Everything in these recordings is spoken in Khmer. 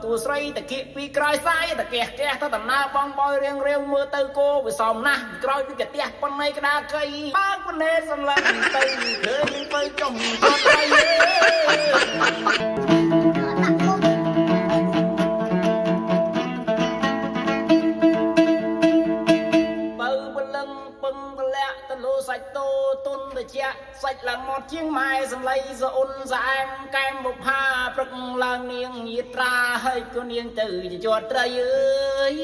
ទូស្រីតាគៀកពីក្រោយសាយតាកេះកេះទៅដំណើរបងបយរៀងរៀងមើលទៅគោវាសំណាស់ក្រោយពីកាទះប៉ុណ្ណេក្តារកៃបើកប៉ុណ្ណេសម្លឹងទៅឃើញទៅចុះគាត់ទៅសាច់តូទុនតិចសាច់ឡើងមាត់ជាងម៉ែសំឡីសអ៊ុនស្អែមកែមបុផាព្រឹកឡើងនាងយាត្រាហើយក៏នាងទៅជាប់ត្រីអើយ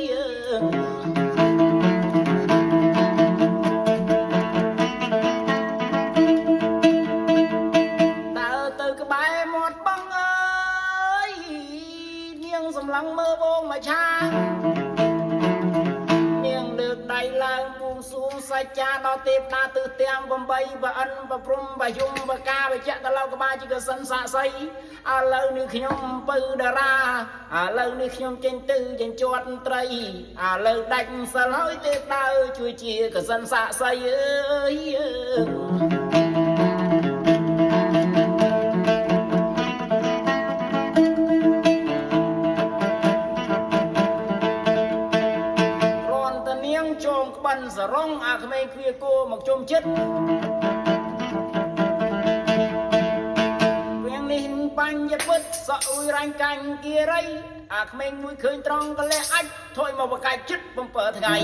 ដើរទៅក្បែរមាត់បងអើយនាងសំឡឹងមើលបងមកឆាដៃឡើងពួងសួងសាច់ចាដល់ទេពតាទិសទាំង8បើអិនប្រព្រំបើយំបើកាបច្ចៈតឡោក្បាលជាកសិនសាក់សីឥឡូវនេះខ្ញុំពៅតារាឥឡូវនេះខ្ញុំចេញទៅចិញ្ជាត់ត្រីឥឡូវដាច់សិលហើយទេពតាជួយជាកសិនសាក់សីអើយសរងអាក្មេងគ្វាគោមកជុំចិត្តវាងនេះបញ្ញពុតសក់អ៊ុយរាញ់កាញ់គៀរីអាក្មេងមួយឃើញត្រង់កលះអាចថយមកបកាច់ចិត្ត7ថ្ងៃ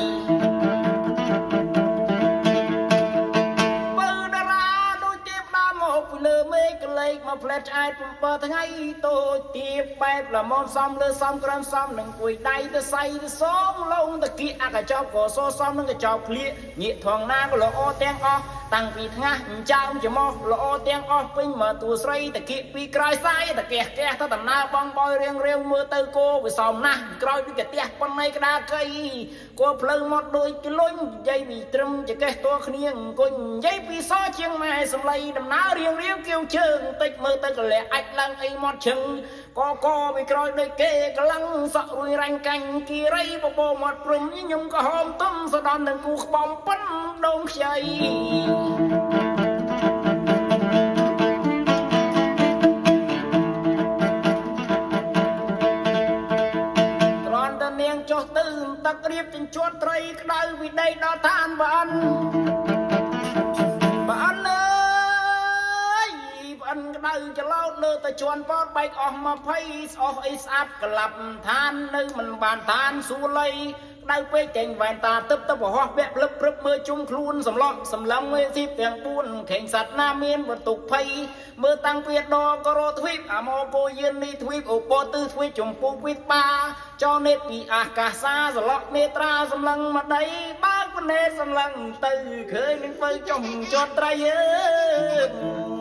បើតារាដូចទេពដើមមកពីលើមេឃកលេចមកផ្លែតឆ្អែត7ថ្ងៃតូចទៀបបែបល្មមសំលើសំក្រំសំនឹងគួយដៃទៅសៃទៅសំលងតគៀអាកចប់ក៏សសំនឹងកចប់ភ្លៀញាកថងណាក៏ល្អទាំងអស់តាំងពីថ្ងាស់ចោមច្មោះល្អទាំងអស់ពេញមកទូស្រីតគៀពីក្រោយសាយតកេះកេះទៅដំណើរបងបយរៀងរៀងមើលទៅគោវាសំណាស់ក្រោយពីកាទះប៉ុណ្ណេក្តារកៃគោផ្លូវមកដូចជលុញនិយាយពីត្រឹមចកេះតួគ្នាអង្គុញនិយាយពីសជាងម៉ែសំឡីដំណើររៀងរៀងគៀវជើងតិចមើលទៅកលះអាចឡើងអីមកឈឹងកពីក្រោយដូចគេក្លឹងសក់រួយរាញ់កាញ់គីរីបបោមាត់ព្រំខ្ញុំក៏ហោមទុំសដំនឹងគូក្បំប៉ុនដងខ្ចីត្រន់តនាងចុះទៅទឹករៀបចិញ្ជាត់ត្រីក្តៅវិដីដល់ឋានបានក្តៅច្រឡោតលើតែជន់ពតបែកអស់20អស់អីស្អាប់ក្លាប់ឋាននៅមិនបានឋានសួលៃក្តៅពេកចេញវ៉ែនតាទឹកទៅបរោះវាក់ភ្លឹបព្រឹបមើលជុំខ្លួនសម្លក់សម្លឹងមេស៊ីទាំង4ខេងសัตว์ណាមានបន្ទុកភ័យមើលតាំងពីដក៏រទ្វីបអាម៉ូពោយាននេះទ្វីបអូពោទិទ្វីបចំពុះវិបាចរនេតពីអាកាសាសឡក់នេត្រាសម្លឹងមកដីបើកភ្នែកសម្លឹងទៅឃើញនឹងធ្វើចំជាត់ត្រី